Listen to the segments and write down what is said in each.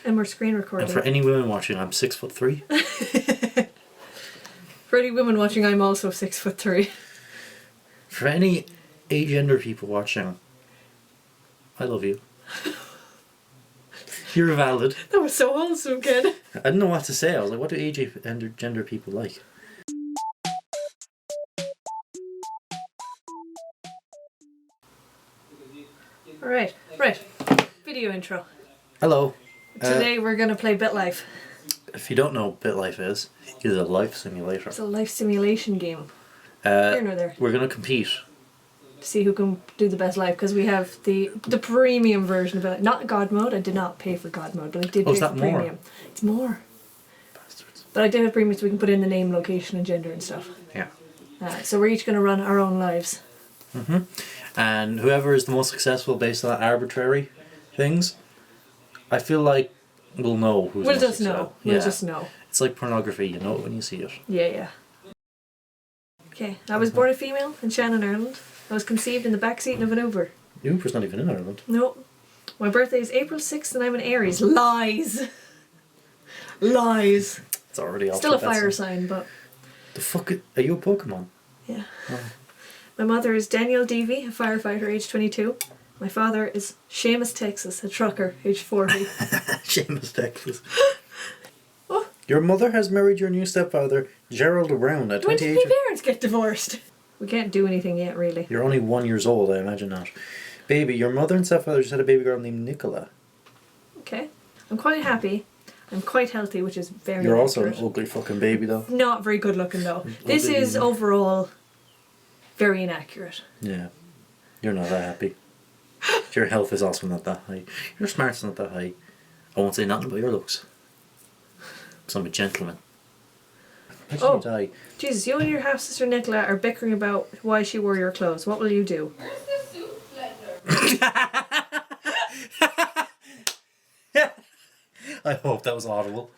And we're screen recording. And for any women watching, I'm 6'3". For any women watching, I'm also 6'3". For any agender people watching, I love you. You're valid. That was so wholesome, Ken. I didn't know what to say. I was like, what do agender people like? Alright, right. Video intro. Hello. Today we're going to play Bitlife. If you don't know what Bitlife is a life simulator. It's a life simulation game. Here nor there. We're going to compete. To see who can do the best life, because we have the premium version of it. Not God mode. I did not pay for God mode, but I did pay for premium. More? It's more. Bastards. But I did have premium so we can put in the name, location and gender and stuff. Yeah. So we're each going to run our own lives. Mm-hmm. And whoever is the most successful based on arbitrary things, I feel like we'll know who's We'll just know. We'll just know. It's like pornography, you know it when you see it. Yeah. Okay, I was born a female in Shannon, Ireland. I was conceived in the backseat of an Uber. Uber's not even in Ireland. No. My birthday is April 6th and I'm an Aries. Lies! Lies. It's already off. Still a fire sign, but... The fuck... Are you a Pokemon? Yeah. Oh. My mother is Danielle Deavy, a firefighter, age 22. My father is Seamus Texas, a trucker, age 40. Seamus Texas. Oh. Your mother has married your new stepfather, Gerald Brown, at 28. When did my parents get divorced? We can't do anything yet, really. You're only 1 year old, I imagine not. Baby, your mother and stepfather just had a baby girl named Nicola. Okay. I'm quite happy. I'm quite healthy, which is very You're accurate. also an ugly fucking baby, though. Not very good looking, though. This is overall very inaccurate. Yeah. You're not that happy. Your health is also not that high. Your smart's not that high. I won't say nothing about your looks. Because I'm a gentleman. Imagine you die. Jesus, you and your half-sister Nicola are bickering about why she wore your clothes. What will you do? Where's the soup blender? I hope that was audible.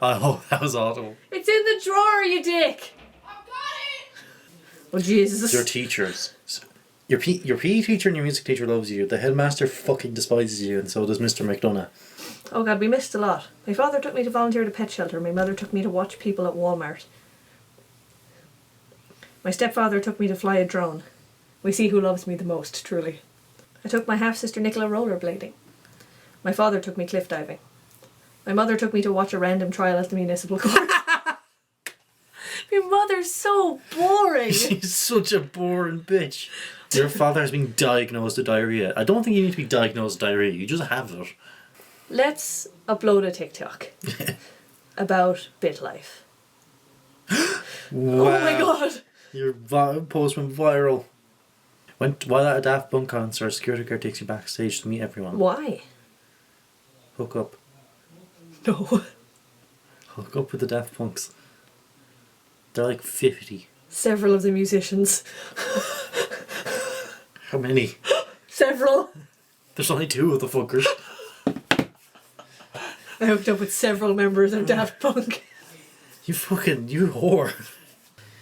I hope that was audible. It's in the drawer, you dick! I've got it! Oh, Jesus. Your teachers. Your PE teacher and your music teacher loves you. The headmaster fucking despises you, and so does Mr. McDonough. Oh God, we missed a lot. My father took me to volunteer at a pet shelter. My mother took me to watch people at Walmart. My stepfather took me to fly a drone. We see who loves me the most, truly. I took my half-sister Nicola rollerblading. My father took me cliff diving. My mother took me to watch a random trial at the municipal court. My mother's so boring. She's such a boring bitch. Your father has been diagnosed with diarrhea. I don't think you need to be diagnosed with diarrhea. You just have it. Let's upload a TikTok about Bitlife. Wow. Oh my God. Your post went viral. While at a Daft Punk concert, a security guard takes you backstage to meet everyone. Why? Hook up. No. Hook up with the Daft Punks. They're like 50. Several of the musicians. How many? Several. There's only 2 of the fuckers. I hooked up with several members of Daft Punk. You whore.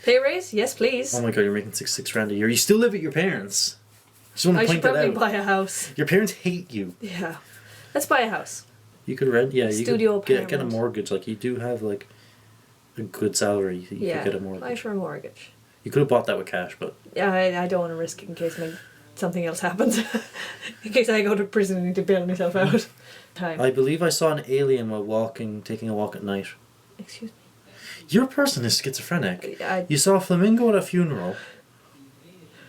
Pay raise? Yes, please. Oh my God, you're making $6 grand a year. You still live at your parents. I just want to I point should that probably out. buy a house. Your parents hate you. Yeah. Let's buy a house. You could rent, yeah. Studio you could get a apartment. mortgage. Like, you do have, like, a good salary. You could get a mortgage. Apply for a mortgage. You could have bought that with cash, but... Yeah, I don't want to risk it in case something else happens. In case I go to prison and need to bail myself out. I believe I saw an alien while taking a walk at night. Excuse me? Your person is schizophrenic. I- You saw a flamingo at a funeral.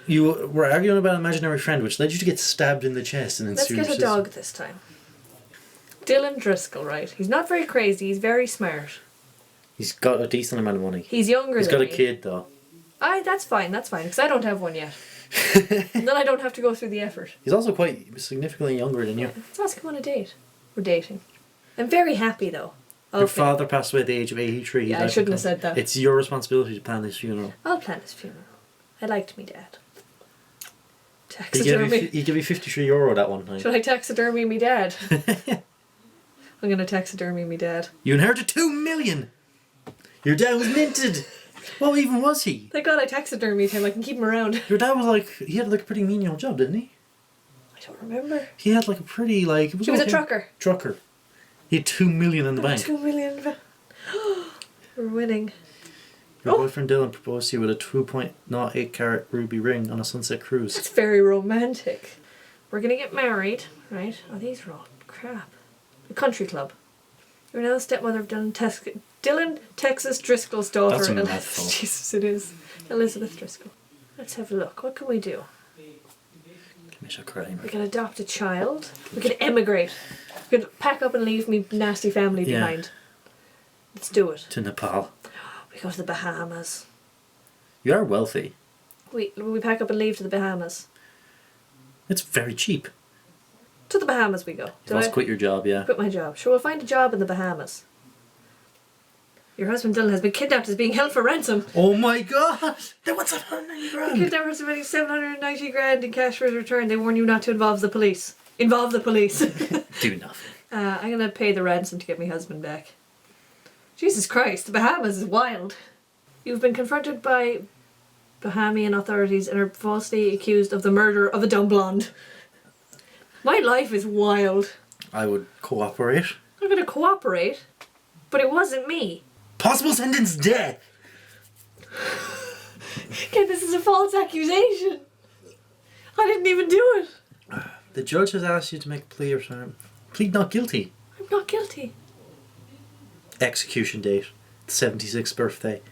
You were arguing about an imaginary friend, which led you to get stabbed in the chest and Let's get a dog this time. Dylan Driscoll, right? He's not very crazy, he's very smart. He's got a decent amount of money. He's younger He's than got me. a kid, though. That's fine, because I don't have one yet. And then I don't have to go through the effort. He's also quite significantly younger than you. Let's ask him on a date. We're dating. I'm very happy, though. Your father passed away at the age of 83. Yeah, I shouldn't have said that. It's your responsibility to plan this funeral. I'll plan his funeral. I liked me dad. He gave Taxidermy. you €53 that one night. Should I taxidermy me dad? I'm gonna taxidermy me dad. You inherited $2 million! Your dad was minted! What even was he? Thank God I taxidermied him, I can keep him around. Your dad was like, he had like a pretty menial job, didn't he? I don't remember. He had like a pretty like. He was a trucker. Trucker. He had $2 million in the bank. 2 million in the bank. We're winning. Your boyfriend Dylan proposed to you with a 2.08 carat ruby ring on a sunset cruise. That's very romantic. We're gonna get married, right? Oh, these are all crap. A country club. You're now the stepmother of Dylan Texas Driscoll's daughter. That's a mouthful. Jesus, it is. Elizabeth Driscoll. Let's have a look. What can we do? Commit a crime. We can adopt a child. We can emigrate. We could pack up and leave me nasty family behind. Let's do it. To Nepal. We go to the Bahamas. You are wealthy. We pack up and leave to the Bahamas. It's very cheap. To the Bahamas we go. You must quit your job, yeah. Quit my job. Sure, we'll find a job in the Bahamas. Your husband Dylan has been kidnapped, is being held for ransom. Oh my god! Then what's up, 190 grand? The kidnappers are spending 790 grand in cash for his return. They warn you not to involve the police. Involve the police. Do nothing. I'm gonna pay the ransom to get my husband back. Jesus Christ, the Bahamas is wild. You've been confronted by Bahamian authorities and are falsely accused of the murder of a dumb blonde. My life is wild. I would cooperate. I'm gonna cooperate, but it wasn't me. Possible sentence death! Okay, this is a false accusation. I didn't even do it. The judge has asked you to make a plea or something. Plead not guilty. I'm not guilty. Execution date. 76th birthday.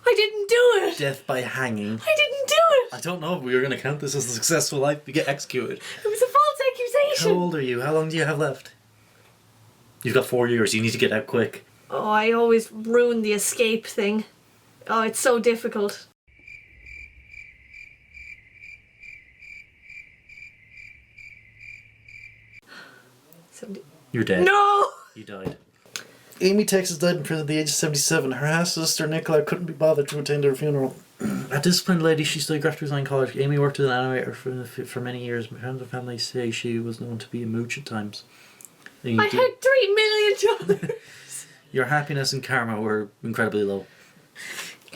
I didn't do it. Death by hanging. I didn't do it. I don't know if we were going to count this as a successful life. You get executed. It was a false accusation. How old are you? How long do you have left? You've got 4 years. You need to get out quick. Oh, I always ruin the escape thing. Oh, it's so difficult. You're dead. No! You died. Aimee Texas died in prison at the age of 77. Her half-sister Nicola couldn't be bothered to attend her funeral. A disciplined lady, she studied graphic design in college. Aimee worked as an animator for many years. Friends and family say she was known to be a mooch at times. I had 3 million dollars. Your happiness and karma were incredibly low.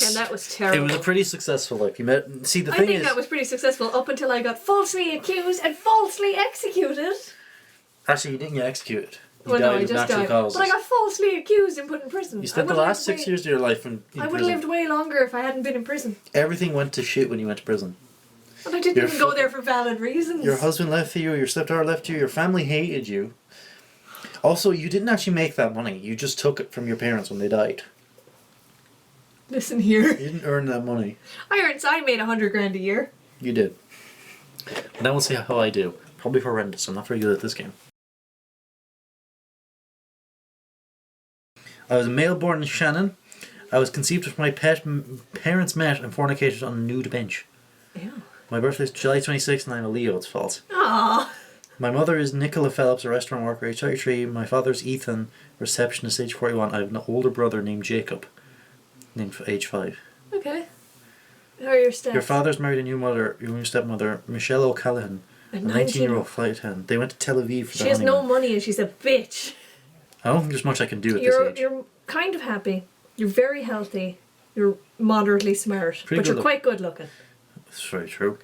And that was terrible. It was a pretty successful life. You met. See, the I thing think is, that was pretty successful up until I got falsely accused and falsely executed. actually, you didn't get executed. You Well, no, died I of just natural died. causes. But I got falsely accused and put in prison. You spent the last 6 years of your life in I would have prison. lived way longer if I hadn't been in prison. Everything went to shit when you went to prison. And I didn't You're even go there for valid reasons. Your husband left you, your stepdaughter left you, your family hated you. Also, you didn't actually make that money. You just took it from your parents when they died. Listen here. You didn't earn that money. I made 100 grand a year. You did. Now we'll see how I do. Probably horrendous. I'm not very good at this game. I was a male born in Shannon. I was conceived with my parents met and fornicated on a nude bench. Ew. My birthday is July 26th and I'm a Leo. It's false. Aww. My mother is Nicola Phelps, a restaurant worker, age 33. My father's Ethan, receptionist, age 41. I have an older brother named Jacob, named age 5. Okay. How are your stats? Your father's married a your new stepmother, Michelle O'Callaghan, a 19-year-old flight attendant. They went to Tel Aviv for She their has no honeymoon. money and she's a bitch. I don't think there's much I can do at this age. You're kind of happy. You're very healthy. You're moderately smart. Pretty but you're good quite good looking. That's very true.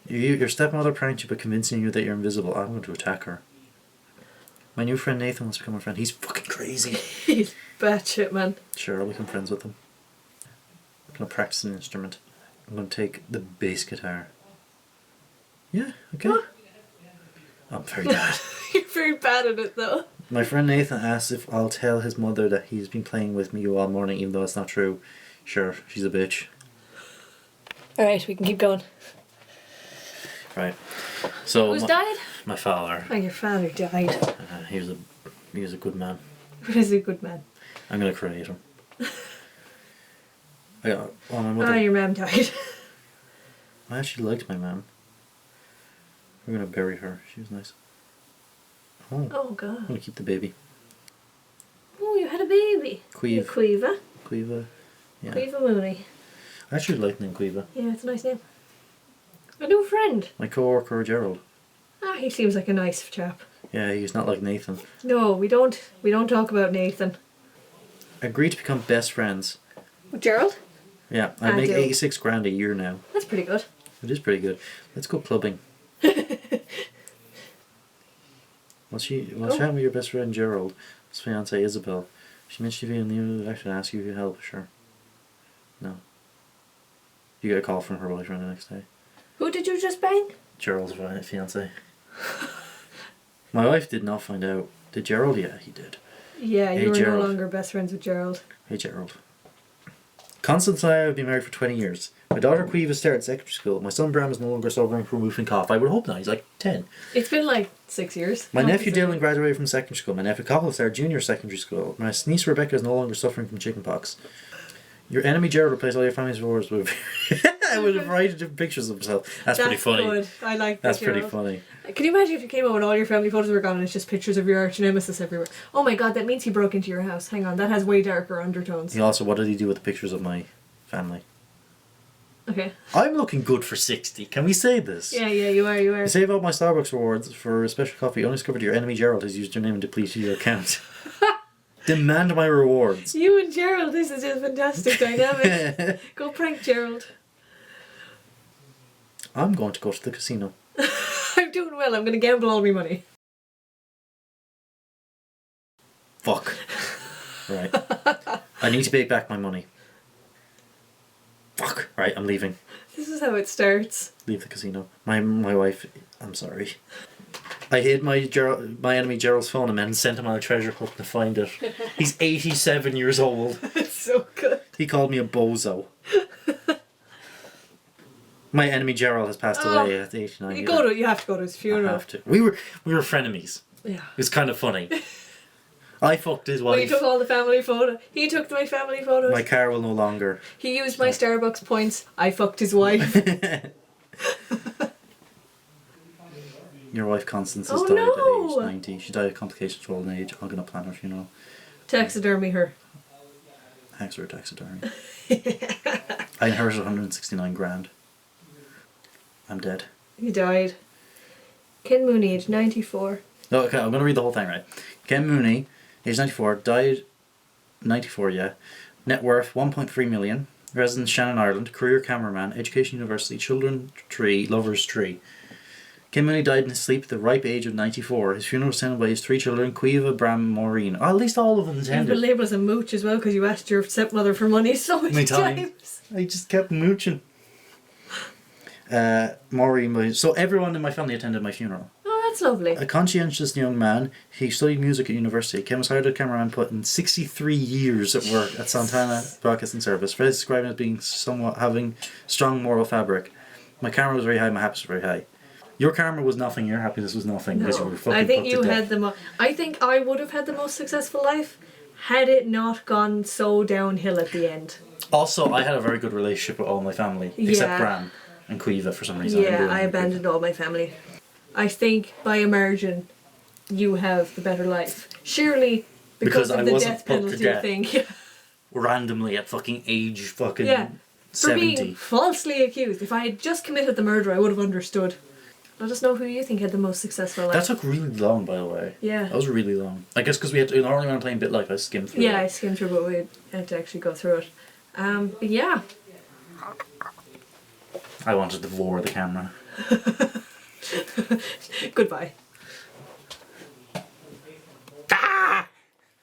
Your stepmother pranked you by convincing you that you're invisible. I'm going to attack her. My new friend Nathan wants to become a friend. He's fucking crazy. He's batshit, man. Sure, I'll become friends with him. I'm going to practice an instrument. I'm going to take the bass guitar. Yeah, okay. Huh? I'm very bad. You're very bad at it, though. My friend Nathan asks if I'll tell his mother that he's been playing with me all morning, even though it's not true. Sure, she's a bitch. Alright, we can keep going. Right. So Who's died? my father. Oh, your father died. He was a good man. He was a good man. I'm gonna create him. My mother. Oh, your mum died. I actually liked my mum. We're gonna bury her. She was nice. Oh, Oh, I'm God. gonna keep the baby. Oh, you had a baby. Queeve. Quiva. Quiva. Yeah. Quiva Mooney. I actually like the name Quiva. Yeah, it's a nice name. A new friend. My co-worker Gerald. Ah, he seems like a nice chap. Yeah, he's not like Nathan. No, we don't talk about Nathan. Agreed to become best friends. Gerald? Yeah, I I make do. 86 grand a year now. That's pretty good. It is pretty good. Let's go clubbing. What's happened with your best friend Gerald? His fiance Isabel. She mentioned you in the actually ask you if you help. Sure. No. You get a call from her boyfriend the next day. Who did you just bang? Gerald's fiance. My wife did not find out. Did Gerald? Yeah, he did. Yeah, Hey, you were Gerald. no longer best friends with Gerald. Hey Gerald. Constance and I have been married for 20 years. My daughter Quiva started secondary school. My son Bram is no longer suffering from whooping cough. I would hope not. He's like 10. It's been like 6 years. My Not nephew to say. Dylan graduated from secondary school. My nephew Coppell started junior secondary school. My niece Rebecca is no longer suffering from chickenpox. Your enemy Gerald replaced all your family's rewards with with a variety of different pictures of himself. That's pretty funny. Good. I like that. That's pretty Gerald. funny. Can you imagine if you came out and all your family photos were gone and it's just pictures of your arch nemesis everywhere? Oh my god, that means he broke into your house. Hang on, that has way darker undertones. He also, what did he do with the pictures of my family? Okay. I'm looking good for 60. Can we say this? Yeah, you are. You save out my Starbucks rewards for a special coffee. Only discovered your enemy Gerald has used your name and depleted your account. Demand my rewards. You and Gerald, this is a fantastic dynamic. Go prank Gerald. I'm going to go to the casino. I'm doing well, I'm going to gamble all my money. Fuck. Right. I need to pay back my money. Fuck. Right, I'm leaving. This is how it starts. Leave the casino. My wife. I'm sorry. I hid my enemy Gerald's phone and then sent him on a treasure hunt to find it. He's 87 years old. It's so good. He called me a bozo. My enemy Gerald has passed away at 89. You have to go to his I funeral. have to. We were frenemies. Yeah. It was kind of funny. I fucked his Well, he wife. took all the family photos. He took my family photos. My car will no longer. He used my Starbucks points. I fucked his wife. Your wife Constance has Oh, died no. at age 90. She died of complications from old age. I'm going to plan her funeral. Taxidermy her. Thanks for her taxidermy. I inherited 169 grand. I'm dead. He died. Ken Mooney, age 94. No, okay, I'm going to read the whole thing, right? Ken Mooney, age 94, died 94, yeah. Net worth 1.3 million. Residence Shannon, Ireland. Career cameraman. Education University. Children 3. Lovers 3. Ken Mooney died in his sleep at the ripe age of 94. His funeral was attended by his 3 children, Quiva, Bram, Maureen. Oh, at least all of them You've attended. been labelled as a mooch as well because you asked your stepmother for money so many times. I just kept mooching. Maureen, so everyone in my family attended my funeral. Oh, that's lovely. A conscientious young man, he studied music at university. Ken was hired as a cameraman, put in 63 years at work at Santana Broadcasting Service. Fred described him as being somewhat having strong moral fabric. My karma was very high, my happiness was very high. Your karma was nothing, your happiness was nothing. Because you were No, fucking I think put you to had death. I think I would have had the most successful life had it not gone so downhill at the end. Also, I had a very good relationship with all my family, except Yeah. Bram and Quiva for some reason. Yeah, I abandoned all my family. I think by a margin, you have the better life. Surely because I of the wasn't death put to penalty death. thing. Yeah. Randomly at fucking age fucking Yeah. For 70. being falsely accused. If I had just committed the murder, I would have understood. Let us know who you think had the most successul life. That took really long, by the way. Yeah. That was really long. I guess because we had to, normally when I'm playing Bitlife, I skim through Yeah, I it. skimmed through, but we had to actually go through it. But yeah. I wanted to devour the camera. Goodbye.